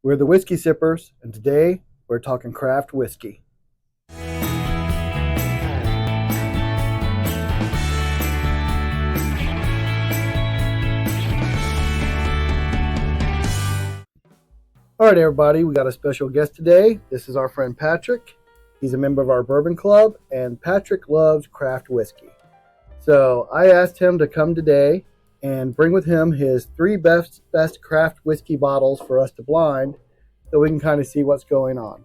We're the Whiskey Sippers, and today we're talking craft whiskey. All right, everybody, we got a special guest today. This is our friend Patrick. He's a member of our bourbon club, and Patrick loves craft whiskey. So I asked him to come today and bring with him his three best craft whiskey bottles for us to blind so we can kind of see what's going on.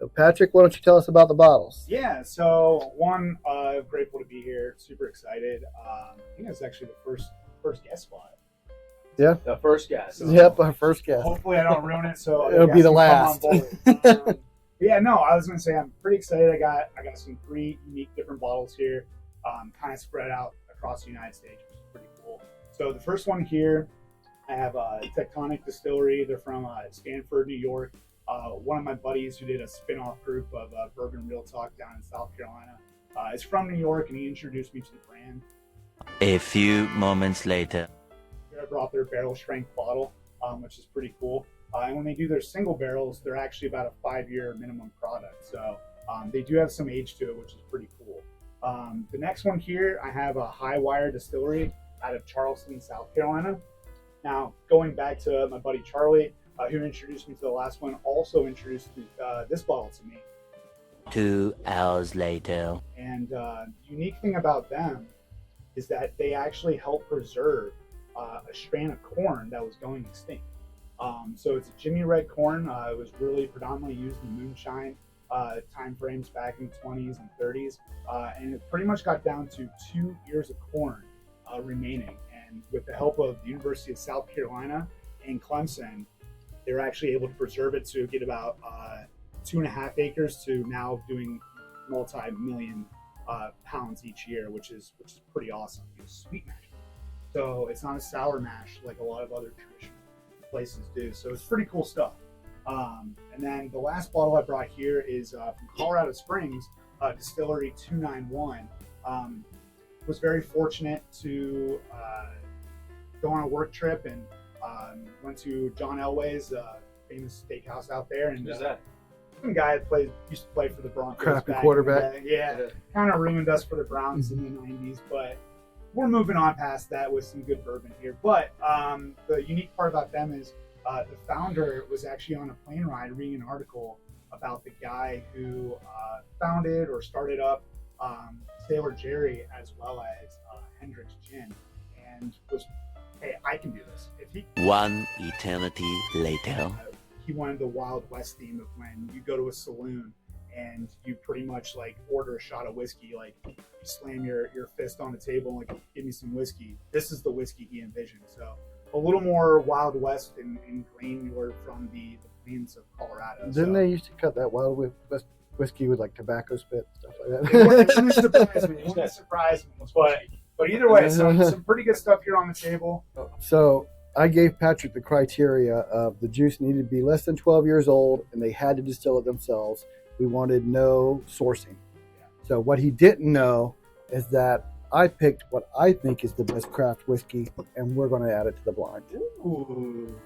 So Patrick, why don't you tell us about the bottles? Yeah, so one, grateful to be here, super excited. I think it's actually the first guest spot. Yeah. The first guest. So Yep, our first guest. hopefully I don't ruin it, so It'll be the last. Yeah, no, I was gonna say I'm pretty excited. I got some three unique different bottles here, kind of spread out across the United States, which is pretty cool. So the first one here, I have Tactonic Distillery. They're from Stanford, New York. One of my buddies who did a spin-off group of Bourbon Real Talk down in South Carolina is from New York, and he introduced me to the brand. A few moments later. I brought their barrel strength bottle, which is pretty cool. And when they do their single barrels, they're actually about a 5-year minimum product. So they do have some age to it, which is pretty cool. The next one here, I have a High Wire Distillery out of Charleston, South Carolina. Now, going back to my buddy Charlie, who introduced me to the last one, also introduced this bottle to me. 2 hours later. And the unique thing about them is that they actually help preserve a strain of corn that was going extinct. So it's a Jimmy Red corn. It was really predominantly used in moonshine time frames back in the 20s and 30s. And it pretty much got down to 2 ears of corn remaining. And with the help of the University of South Carolina and Clemson, they were actually able to preserve it to get about 2.5 acres to now doing multi-million pounds each year, which is pretty awesome. It's sweet mash. So it's not a sour mash like a lot of other traditional places do. So it's pretty cool stuff. And then the last bottle I brought here is from Colorado Springs, Distillery 291. Was very fortunate to go on a work trip and went to John Elway's famous steakhouse out there. And Who's that? Some guy that used to play for the Broncos. Crappy quarterback. Yeah, kind of ruined us for the Browns in the 90s, but we're moving on past that with some good bourbon here. But the unique part about them is the founder was actually on a plane ride reading an article about the guy who founded or started up Sailor Jerry as well as Hendrick's Gin, and was, hey, I can do this. If he 1 eternity later. He wanted the Wild West theme of when you go to a saloon and you pretty much like order a shot of whiskey, like you slam your fist on the table and like, give me some whiskey. This is the whiskey he envisioned. So a little more Wild West and grain or from the plains of Colorado. Didn't they used to cut that Wild West whiskey with like tobacco spit and stuff like It that? wouldn't surprise me. But either way, some pretty good stuff here on the table. So I gave Patrick the criteria of the juice needed to be less than 12 years old and they had to distill it themselves. We wanted no sourcing. So what he didn't know is that I picked what I think is the best craft whiskey, and we're going to add it to the blind. Ooh.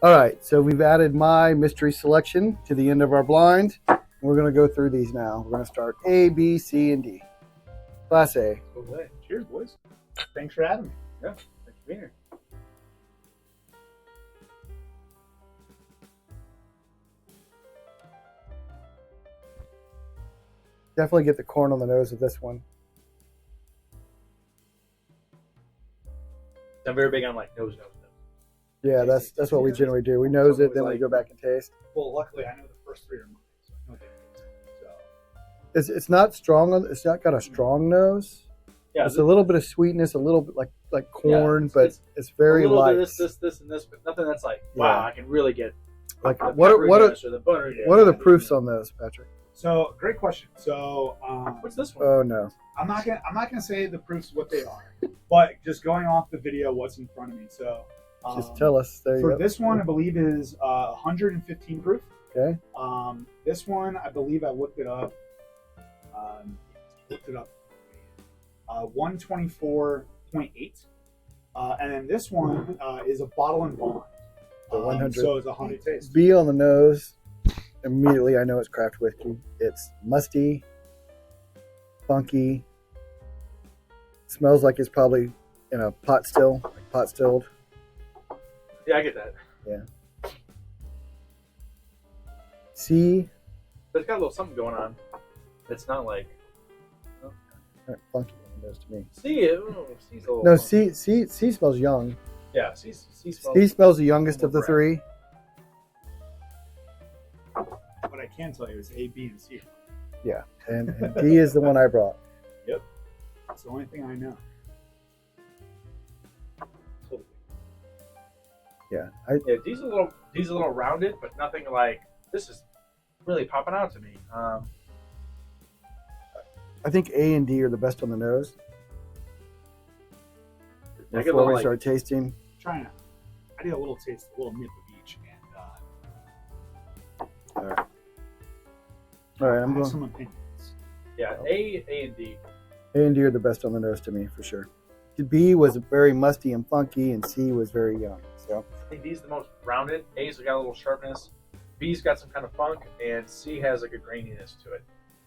All right, so we've added my mystery selection to the end of our blind. We're going to go through these now. We're going to start A, B, C, and D. Class A. Okay. Cheers, boys. Thanks for having me. Yeah, thanks for being here. Definitely get the corn on the nose of this one. I'm very big on like nose. Yeah, that's what we generally do. We nose it, then we go back and taste. Well, luckily, I know the first three are mine, so I know they so. It's not strong. It's not got a strong nose. Yeah, it's a little bit of sweetness, a little bit like corn, yeah, but it's very a little light. Bit of this, and this, but nothing that's like wow. I can really get like what are the proofs on those, Patrick? So great question. So what's this one? Oh no, I'm not gonna say the proofs what they are, but just going off the video, what's in front of me. So just tell us. There you for go. this one, I believe is 115 proof. Okay. This one, I believe I looked it up. 124.8. And then this one is a bottle and bond. The 100. So it's a Holladay taste. B on the nose. Immediately, I know it's craft whiskey. It's musty, funky. Smells like it's probably in a pot still, pot stilled. Yeah, I get that. Yeah. C. But it's got a little something going on. It's not like Funky on the nose to me. C's a little. No, funky. C smells young. Yeah, C smells. C smells the youngest of the three. What I can tell you is A, B, and C. Yeah, and D is the one I brought. Yep. That's the only thing I know. Totally. Yeah, Yeah, D's a little rounded, but nothing like this is really popping out to me. I think A and D are the best on the nose. I get a Before little we like, start tasting, I did a little taste, a little nip of each, and all right, I'm I have going. some opinions. yeah, A and D. A and D are the best on the nose to me for sure. B was very musty and funky, and C was very young. So I think D's the most rounded. A's got a little sharpness. B's got some kind of funk, and C has like a graininess to it.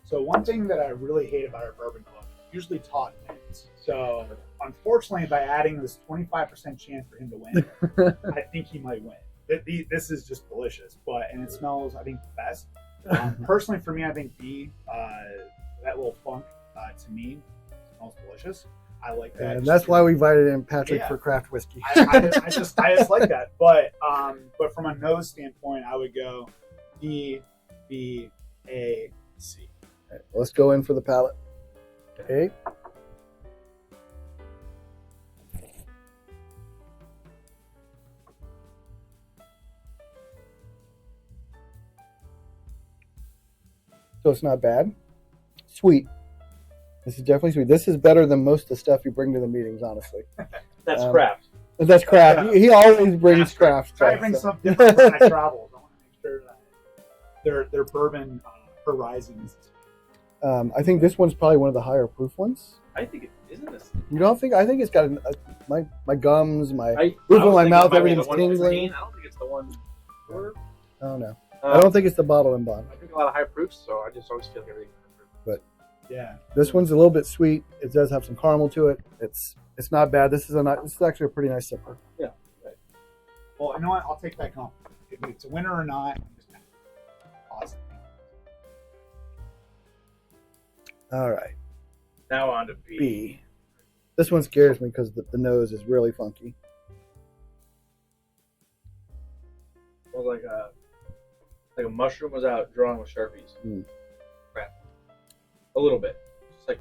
So one thing that I really hate about our bourbon club, usually Todd wins. So unfortunately, by adding this 25% chance for him to win, I think he might win. This is just delicious, and it smells, I think, the best. Personally, for me, I think B, that little funk, to me, smells delicious. I like that. and that's why we invited in Patrick Yeah. for craft whiskey. I just like that. But from a nose standpoint, I would go D, B, A, C. All right, let's go in for the palate. A. So it's not bad. Sweet. This is definitely sweet. This is better than most of the stuff you bring to the meetings, honestly. That's craft. That's craft. Yeah. He always brings craft Try stuff. to bring so. something different when I travel. I want to make sure that their bourbon horizons. I think this one's probably one of the higher proof ones. I think it isn't this. You don't think? I think it's got my gums, my I roof I of was my thinking mouth, it might be the everything's 115. tingling. I don't think it's the one. I don't know. I don't think it's the bottle and bond. I drink a lot of high proofs, so I just always feel like everything's high proof. Yeah. This one's a little bit sweet. It does have some caramel to it. It's not bad. This is actually a pretty nice sipper. Well, you know what? I'll take that compliment. If it's a winner or not, I'm just positive. All right, Now on to B. B. This one scares me because the nose is really funky. Smells like a mushroom was out drawn with Sharpies. Mm. Crap. A little bit. Just like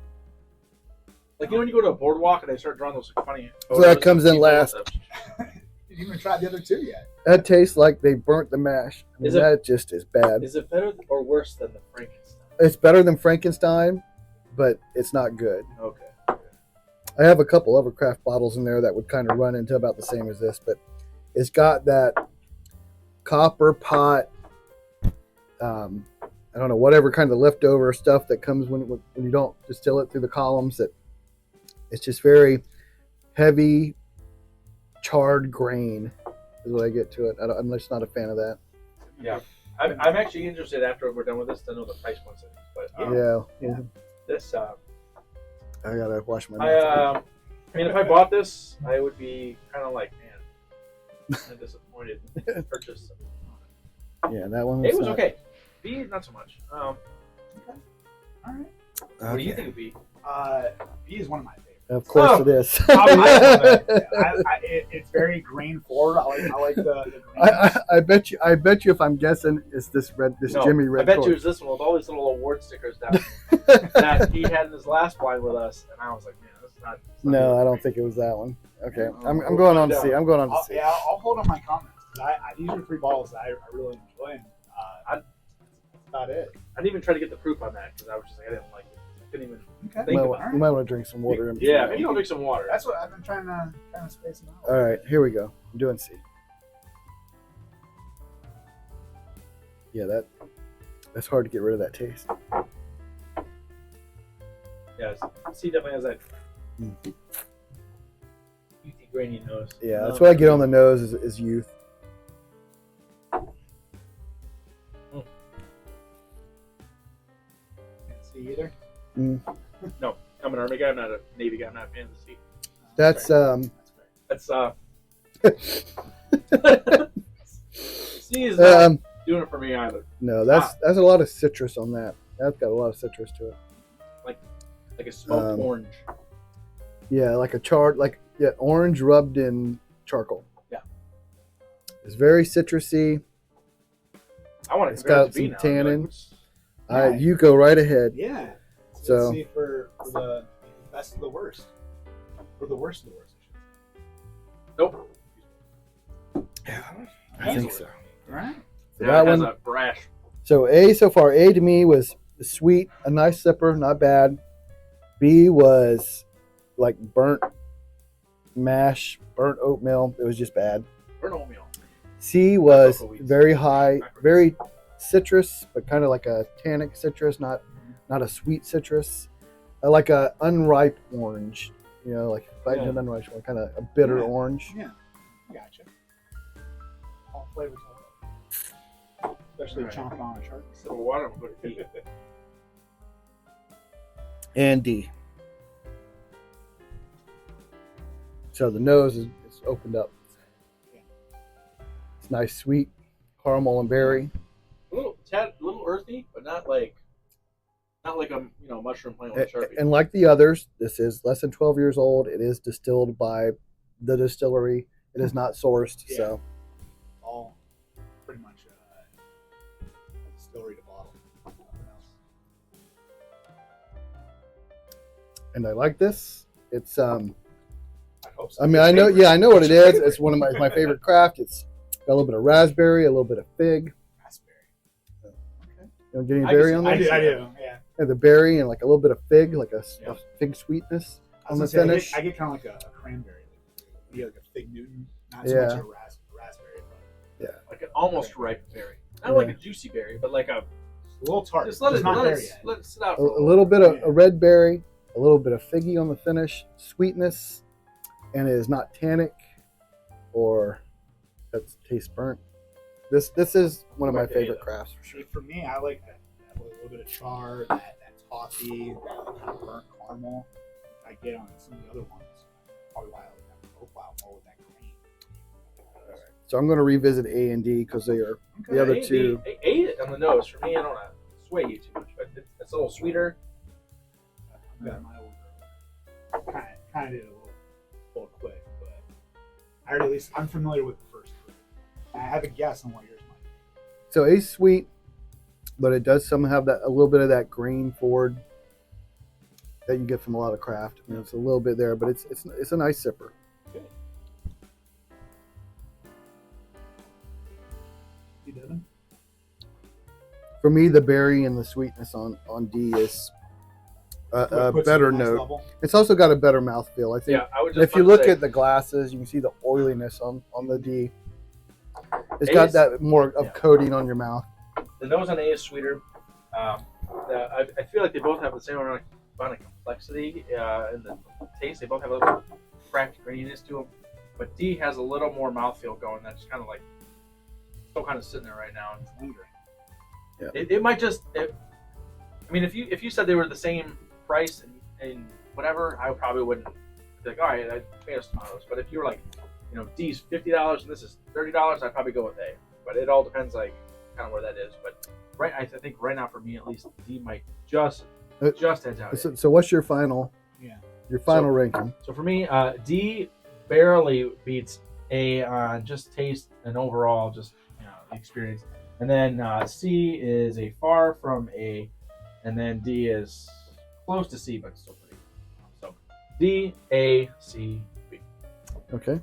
you know when you go to a boardwalk and they start drawing those like, funny. So that photos comes of in people last. with You didn't even try the other two yet. That tastes like they burnt the mash. I mean, Is it- that just is bad. Is it better or worse than the Frankenstein? It's better than Frankenstein, but it's not good. Okay. I have a couple other craft bottles in there that would kind of run into about the same as this, but it's got that copper pot, I don't know, whatever kind of leftover stuff that comes when you don't distill it through the columns. That it's just very heavy, charred grain is what I get to it. I'm just not a fan of that. Yeah. I'm actually interested after we're done with this to know the price points of these. But Yeah. this, I gotta wash my mouth. I mean, if I bought this, I would be kind of like, man, I'm disappointed to purchase. Yeah, that one It was not- okay. B, not so much. All right. What do you Okay. think of B? B is one of my favorites. Of course Oh. it is. I love it. It's very grain forward. I like the grain. I bet you if I'm guessing it's this No, Jimmy Red. I bet you it Cork. was this one with all these little award stickers down that he had in his last wine with us, and I was like, man, this is not. No, I don't think it was that one. Okay, No, I'm we'll going on find to see. out. I'm going on to see. I'll hold on my comments. These are three bottles that I really enjoy. And, that's about it. I didn't even try to get the proof on that because I was just like, I didn't like it. I couldn't even Okay. think You about it. might want to drink some water. in Yeah, between. maybe I'll drink some water. That's what I've been trying to space them out. All right, here we go. I'm doing C. Yeah, that's hard to get rid of that taste. Yeah, C definitely has that Mm. toothy, grainy nose. Yeah, that's what I get on the nose is youth. C either. No, I'm an Army guy. I'm not a Navy guy. I'm not a fan of the sea. That's sea is not doing it for me either. no, that's a lot of citrus on that. That's got a lot of citrus to it. Like a smoked orange. Yeah, like a charred, orange rubbed in charcoal. Yeah. It's very citrusy. I want to It's compare it got to B some now. tannin. Right. You go right ahead. Yeah. So- Let's see for the best of the worst. Or the worst of the worst, I should say. Nope. Yeah, I think so. All right. So Yeah, that it has one. a brash. So A so far, A to me was sweet, a nice sipper, not bad. B was like burnt mash, burnt oatmeal. It was just bad. Burnt oatmeal. C was Cocoa wheats. very high, very citrus, but kind of like a tannic citrus, not a sweet citrus. Like a unripe orange, like biting an unripe one, kind of a bitter Yeah. orange. Yeah. I gotcha. All flavors of it. Especially All right. chomping on a shark. Sip of water. I'm going to eat. And D. So the nose is opened up. It's nice, sweet caramel and berry. A little earthy, but not like a mushroom playing with a Sharpie. And like the others, this is less than 12 years old. It is distilled by the distillery. It is not sourced. Yeah. So All pretty much distillery to bottle. Nothing else. and I like this. It's I hope so. I mean, I know what it is. It's one of my favorite craft. It's got a little bit of raspberry, a little bit of fig. Raspberry. Okay. You don't get any I can berry see- on I there? do. Yeah. Yeah, the berry and like a little bit of fig, like a Yeah. fig sweetness I on was the gonna say, finish. I get kind of like a cranberry. Like a fig Newton. Not so Yeah. much a raspberry. But Like an almost ripe berry. Not Yeah. like a juicy berry, but like a. it's a little tart. Just let It's it not let there it, yet. let it sit out A, for a little bit of Yeah. a red berry, a little bit of figgy on the finish, sweetness, and it is not tannic or that tastes burnt. This is one of my Okay, favorite though. crafts for sure. See, for me, I like that with a little bit of char, that toffee, that kind of burnt caramel I get on some of the other ones. Probably why I like that profile more with that cream. So I'm going to revisit A and D because they are the other two. Eight on the nose for me. I don't want to sway you too much, but it's a little sweeter. I've got my older. Kind of did a little quick, but I already, at least I'm familiar with the first three. I have a guess on what yours might be. So A's sweet, but it does some have that a little bit of that grain forward that you get from a lot of craft. I mean, it's a little bit there, but it's a nice sipper. You didn't? For me, the berry and the sweetness on D is a Puts it at better a nice note. level. It's also got a better mouthfeel. I think. Yeah, I would just. If you look at the glasses, you can see the oiliness on the D. It's got A's- that more of yeah. coating on your mouth. the nose on A is sweeter. I feel like they both have the same amount of complexity in the taste. They both have a little cracked graininess to them, but D has a little more mouthfeel going. That's kind of like still kind of sitting there right now. It's lingering. Yeah. It might just. I mean, if you said they were the same price and whatever, I probably wouldn't be like, all right, I made us tomatoes. But if you were like, D's $50 and this is $30, I'd probably go with A. But it all depends, like, kind of where that is. But I think right now for me at least, D might just edge out. So what's your final? Yeah. Your final ranking? So for me, D barely beats A on just taste and overall just experience. And then C is a far from A, and then D is close to C, but still pretty. So D, A, C, B. Okay.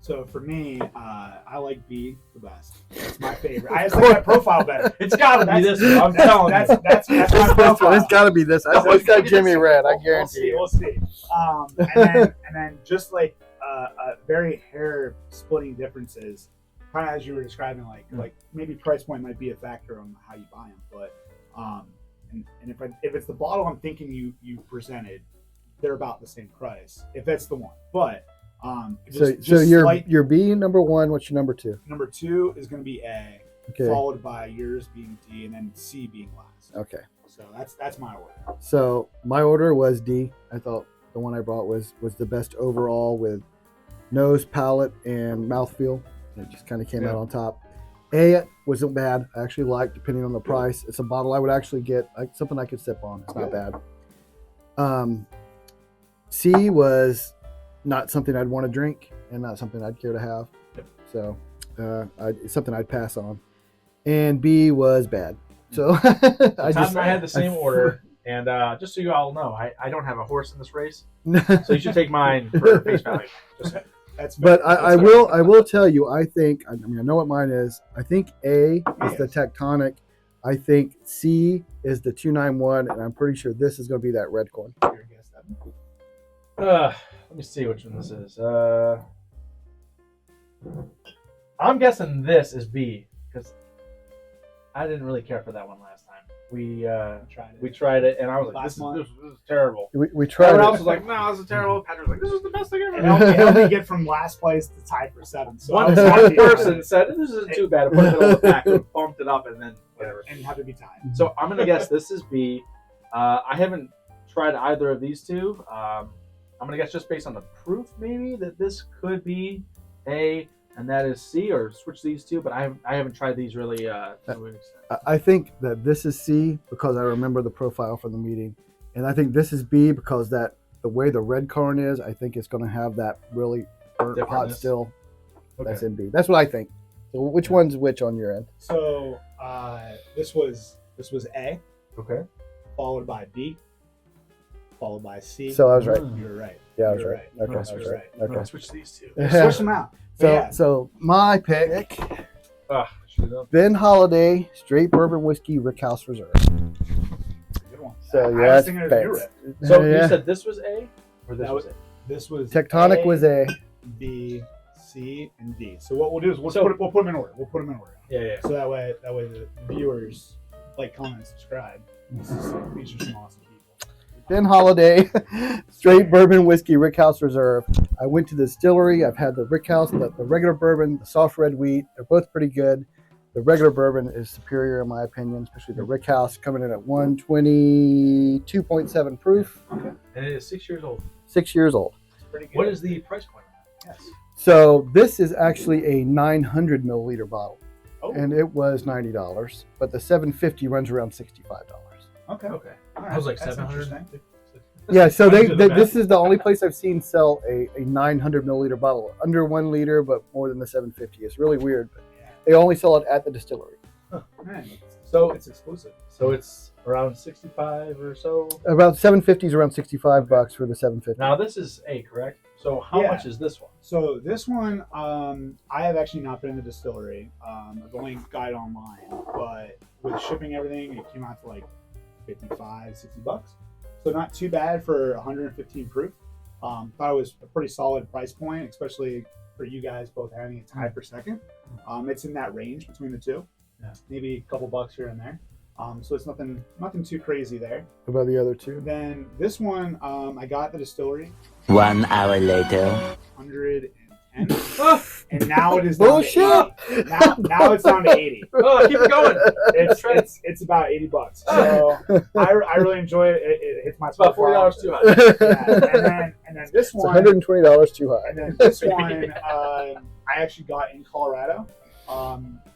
So for me, I like B the best. It's my favorite. I just like my profile better. It's gotta be this one. I'm That's telling you. that's my profile. It's got to be this. It's got Jimmy Red. I guarantee you. We'll see. And then just like very hair splitting differences, kind of as you were describing, like maybe price point might be a factor on how you buy them, but and if it's the bottle I'm thinking you presented, they're about the same price if that's the one. But So just your slight- your B number one. What's your number two? number two is going to be A, Okay. followed by yours being D, and then C being last. Okay. So that's my order. So my order was D. I thought the one I brought was the best overall with nose, palate, and mouthfeel. It just kind of came out on top. A wasn't bad. I actually liked, depending on the price. It's a bottle I would actually get, like something I could sip on. It's not bad. C was not something I'd want to drink and not something I'd care to have. So it's something I'd pass on. And B was bad. So I had the same order. And just so you all know, I don't have a horse in this race, so you should take mine for face value. But I will tell you, I know what mine is. I think A is the Tactonic. I think C is the 291, and I'm pretty sure this is going to be that red corn. Let me see which one this is. I'm guessing this is B because I didn't really care for that one last time. We tried it, and I was like, this is terrible. We tried Everyone it. else was like, no, this is terrible. Patrick was like, this is the best thing ever. It helped me get from last place to tie for 7. So One person said, this isn't too bad. I put it on the back, bumped it up, and then whatever. And have to be tied. So I'm going to guess this is B. I haven't tried either of these two. I'm going to guess just based on the proof, maybe, that this could be A, and that is C, or switch these two, but I haven't tried these really to an extent. I think that this is C because I remember the profile from the meeting. And I think this is B because the way the red corn is, I think it's going to have that really burnt hot still. Okay. That's in B. That's what I think. So which one's which on your end? So this was A, Okay. followed by B, followed by C. So I was right. You were right. Yeah, I was You were right. Okay, You I was were right. I'm Okay. going to switch these two. Switch them out. So my pick, Ben Holladay Straight Bourbon Whiskey Rickhouse Reserve. Good one. So I yeah, was that's thinking it was facts. your So Yeah. you said this was A, or this That was was- A? This was Tactonic was A. B, C, and D. So what we'll do is we'll So- put them in order. We'll put them in order. Yeah. So that way the viewers like, comment, subscribe. These are some awesome people. Ben Holladay Straight Bourbon Whiskey Rickhouse Reserve. I went to the distillery. I've had the Rickhouse, the regular bourbon, the soft red wheat. They're both pretty good. The regular bourbon is superior in my opinion, especially the Rickhouse coming in at 122.7 proof. Okay. And it is 6 years old. 6 years old. It's pretty good. What is the price point? Yes. So this is actually a 900 milliliter bottle, Oh. and it was $90, but the 750 runs around $65. Okay. Okay. All right. I was like That's 700. interesting. Yeah, so These are the best. this is the only place I've seen sell a 900 milliliter bottle, under 1 liter, but more than the 750. It's really weird, but they only sell it at the distillery. Man, So it's exclusive. So it's around 65 or so. About 750 is around $65 for the 750. Now this is A, correct? So how Yeah. much is this one? So this one, I have actually not been in the distillery. I've only got it online, but with shipping everything, it came out to like $55-$60. So not too bad for 115 proof. Thought it was a pretty solid price point, especially for you guys both having a tie per second. It's in that range between the two. Yeah. Maybe a couple bucks here and there. So it's nothing too crazy there. What about the other two? Then this one, I got at the distillery, 1 hour later. 110, and now it is down to Bullshit! 80. Now it's down to 80. Oh, keep it going. It's about $80. So I really enjoy it. It hits my It's about profile. $40 too high. Yeah, and then this It's one, $120 too high. and then this one, I actually got in Colorado,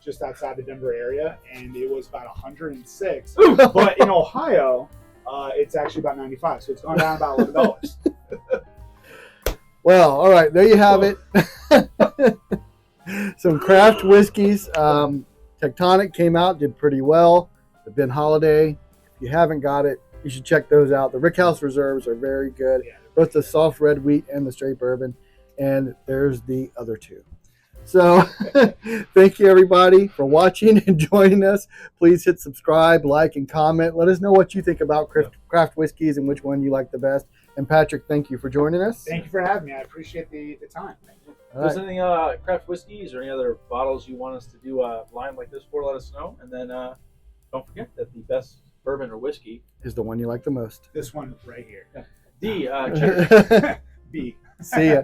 just outside the Denver area, and it was about 106. But in Ohio, it's actually about 95. So it's gone down about $11. Well, all right, there you have it. Some craft whiskeys. Tactonic came out, did pretty well. The Ben Holladay, if you haven't got it, you should check those out. The Rickhouse Reserves are very good, both the soft red wheat and the straight bourbon. And there's the other two. So thank you, everybody, for watching and joining us. Please hit subscribe, like, and comment. Let us know what you think about craft whiskeys and which one you like the best. And Patrick, thank you for joining us. Thank you for having me. I appreciate the time. Thank you. If there's any craft whiskeys or any other bottles you want us to do a blind like this for, let us know. And then don't forget that the best bourbon or whiskey Is the one you like the most. This one right here. D. Cheers. B. See ya.